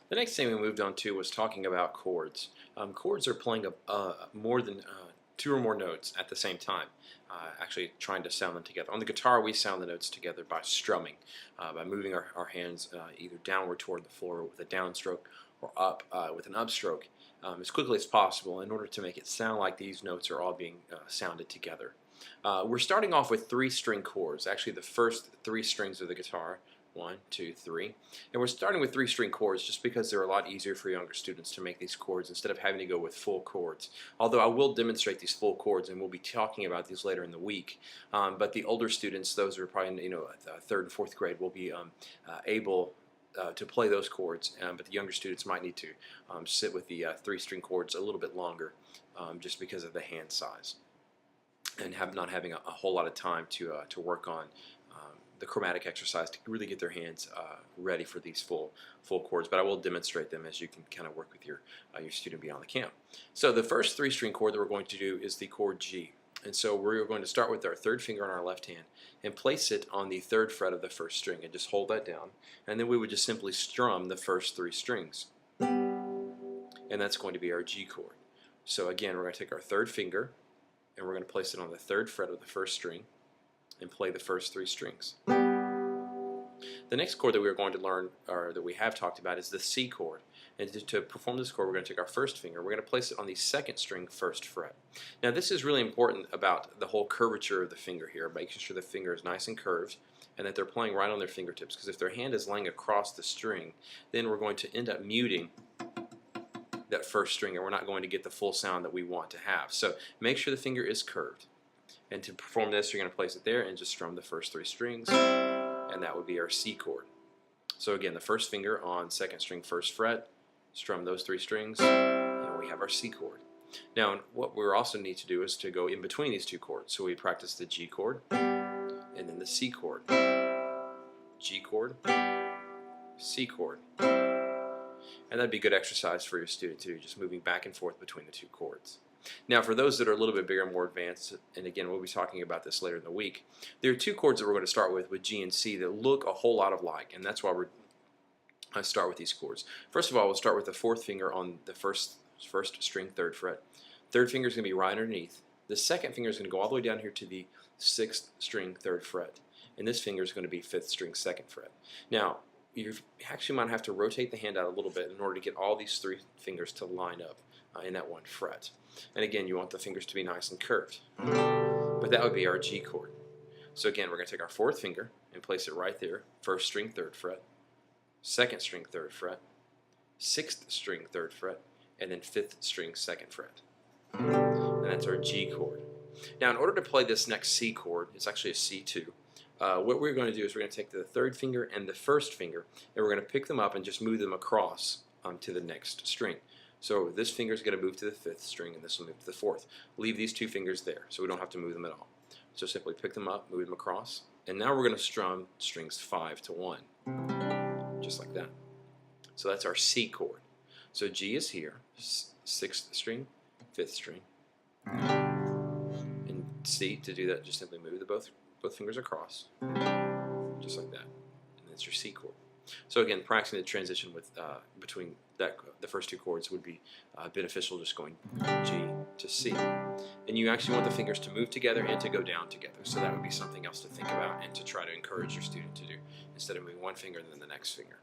The next thing we moved on to was talking about chords. Chords are playing more than two or more notes at the same time, actually trying to sound them together. On the guitar, we sound the notes together by strumming, by moving our hands either downward toward the floor with a downstroke or up with an upstroke as quickly as possible in order to make it sound like these notes are all being sounded together. We're starting off with three-string chords, actually the first three strings of the guitar. One, two, three. And we're starting with three-string chords just because they're a lot easier for younger students to make these chords instead of having to go with full chords. Although I will demonstrate these full chords and we'll be talking about these later in the week. But the older students, those who are probably third and fourth grade, will be able to play those chords, but the younger students might need to sit with the three-string chords a little bit longer just because of the hand size and not having a whole lot of time to work on the chromatic exercise to really get their hands ready for these full chords. But I will demonstrate them as you can kind of work with your student beyond the camp. So the first three-string chord that we're going to do is the chord G. And so we're going to start with our third finger on our left hand and place it on the third fret of the first string and just hold that down. And then we would just simply strum the first three strings. And that's going to be our G chord. So again, we're going to take our third finger and we're going to place it on the third fret of the first string and play the first three strings. The next chord that we are going to learn, or that we have talked about, is the C chord. And to perform this chord, we're going to take our first finger, we're going to place it on the second string first fret. Now this is really important about the whole curvature of the finger here, making sure the finger is nice and curved and that they're playing right on their fingertips, because if their hand is laying across the string, then we're going to end up muting that first string and we're not going to get the full sound that we want to have. So make sure the finger is curved. And to perform this, you're going to place it there and just strum the first three strings, and that would be our C chord. So again, the first finger on second string first fret, strum those three strings, and we have our C chord. Now what we also need to do is to go in between these two chords. So we practice the G chord, and then the C chord. G chord, C chord. And that'd be good exercise for your student to do, just moving back and forth between the two chords. Now for those that are a little bit bigger and more advanced, and again we'll be talking about this later in the week, there are two chords that we're going to start with G and C, that look a whole lot alike, and that's why I start with these chords. First of all, we'll start with the fourth finger on the first string third fret. Third finger is going to be right underneath. The second finger is going to go all the way down here to the sixth string third fret, and this finger is going to be fifth string second fret. Now you actually might have to rotate the hand out a little bit in order to get all these three fingers to line up in that one fret. And again, you want the fingers to be nice and curved. But that would be our G chord. So again, we're going to take our fourth finger and place it right there, first string third fret, second string third fret, sixth string third fret, and then fifth string second fret. And that's our G chord. Now in order to play this next C chord, it's actually a C2, what we're going to do is we're going to take the third finger and the first finger, and we're going to pick them up and just move them across to the next string. So this finger is going to move to the fifth string and this will move to the fourth. Leave these two fingers there so we don't have to move them at all. So simply pick them up, move them across, and now we're going to strum strings 5 to 1, just like that. So that's our C chord. So G is here, sixth string, fifth string, and C, to do that, just simply move both fingers across, just like that, and that's your C chord. So again, practicing the transition with between the first two chords would be beneficial, just going G to C. And you actually want the fingers to move together and to go down together. So that would be something else to think about and to try to encourage your student to do, instead of moving one finger and then the next finger.